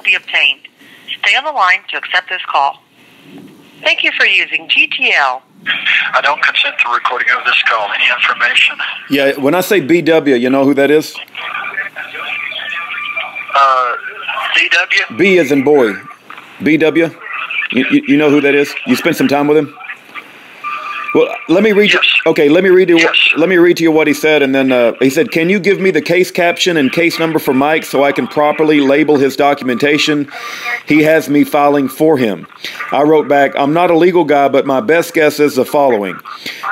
be obtained. Stay on the line to accept this call. Thank you for using GTL. I don't consent to recording of this call. Any information? Yeah, when I say BW, you know who that is? DW? B as in boy. BW? You know who that is? You spent some time with him? Well, let me read. Yes. Okay, let me read you. Yes. Let me read to you what he said, and then he said, "Can you give me the case caption and case number for Mike so I can properly label his documentation? He has me filing for him." I wrote back, "I'm not a legal guy, but my best guess is the following: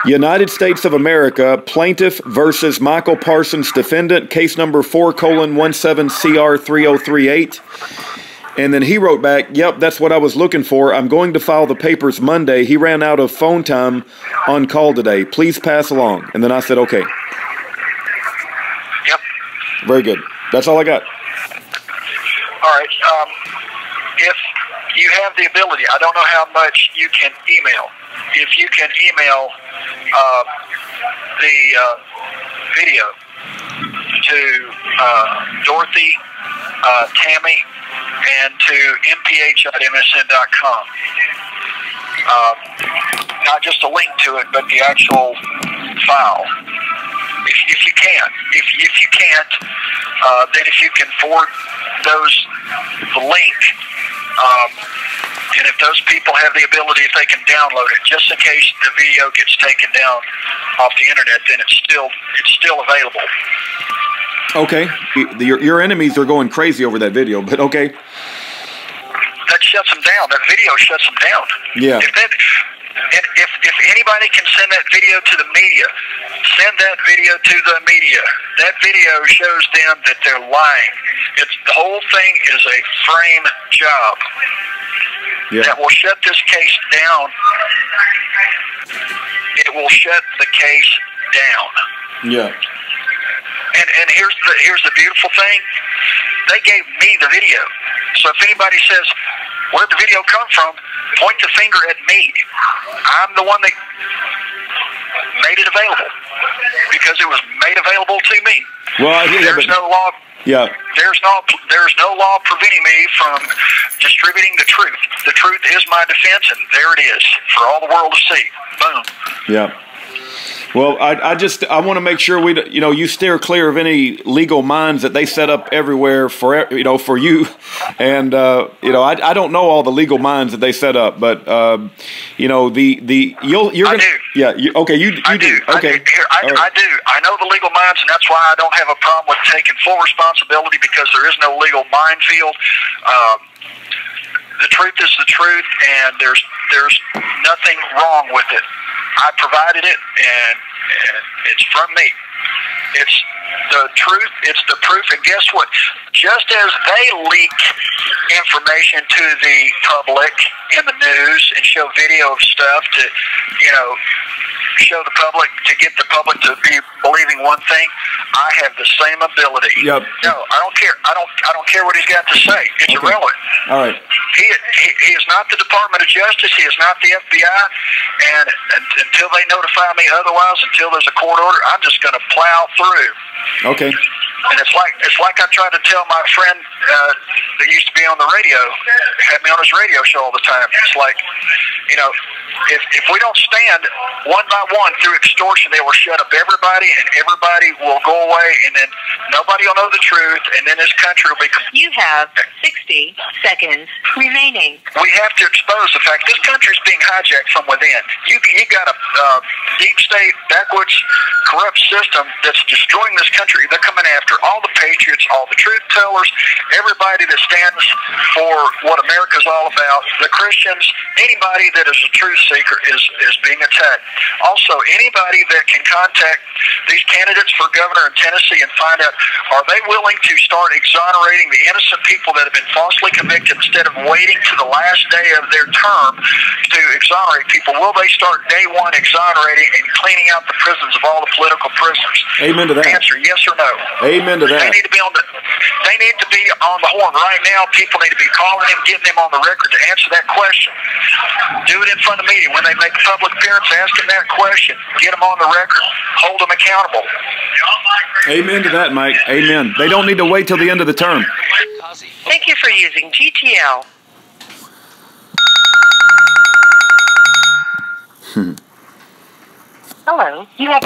United States of America, plaintiff versus Michael Parsons, defendant, case number 4:17CR3038." And then he wrote back, "Yep, that's what I was looking for. I'm going to file the papers Monday. He ran out of phone time on call today. Please pass along." And then I said, "Okay." Yep. Very good. That's all I got. All right. If you have the ability, I don't know how much you can email. If you can email the video to Dorothy, Tammy, and to mph@msn.com. Not just a link to it, but the actual file. If you can. If you can't, then if you can forward the link, and if those people have the ability, if they can download it, just in case the video gets taken down off the internet, then it's still available. Okay. Your enemies are going crazy over that video, but okay. That shuts them down. That video shuts them down. Yeah. If anybody can send that video to the media, send that video to the media. That video shows them that they're lying. The whole thing is a frame job that will shut this case down. It will shut the case down. Yeah. And here's the beautiful thing. They gave me the video. So if anybody says, "Where'd the video come from?" point the finger at me. I'm the one that made it available because it was made available to me. Well, there's no law. Yeah. There's no law preventing me from distributing the truth. The truth is my defense, and there it is for all the world to see. Boom. Yeah. Well, I want to make sure you steer clear of any legal mines that they set up everywhere for you, and I don't know all the legal mines that they set up, but you're gonna. Yeah. Okay. You do. Okay. I do. I know the legal mines, and that's why I don't have a problem with taking full responsibility because there is no legal minefield. The truth is the truth, and there's nothing wrong with it. I provided it, and it's from me. It's the truth. It's the proof. And guess what? Just as they leak information to the public in the news and show video of stuff to, show the public, to get the public to be believing one thing, I have the same ability. Yep. No, I don't care. I don't care what he's got to say. It's irrelevant. All right. He is not the Department of Justice. He is not the FBI. And until they notify me otherwise, until there's a court order, I'm just going to plow through. Okay. And it's like I tried to tell my friend that used to be on the radio, had me on his radio show all the time. It's like, if we don't stand one by one through extortion, they will shut up everybody, and everybody will go away, and then nobody will know the truth, and then this country will be. You have 60 seconds remaining. We have to expose the fact this country is being hijacked from within. You got a deep state, backwoods, corrupt system that's destroying this country. They're coming after all the patriots, all the truth tellers, everybody that stands for what America's all about. The Christians, anybody that is a truth seeker is being attacked. Also, anybody that can contact these candidates for governor in Tennessee and find out, are they willing to start exonerating the innocent people that have been falsely convicted instead of waiting to the last day of their term to exonerate people? Will they start day one exonerating and cleaning out the prisons of all the political prisoners? Amen to that. Answer yes or no. Amen to that. need to be on the horn right now. People need to be calling him, getting him on the record to answer that question. Do it in front of the media. When they make a public appearance, ask him that question. Get him on the record. Hold him accountable. Amen to that, Mike. Amen. They don't need to wait till the end of the term. Thank you for using GTL. Hello, you have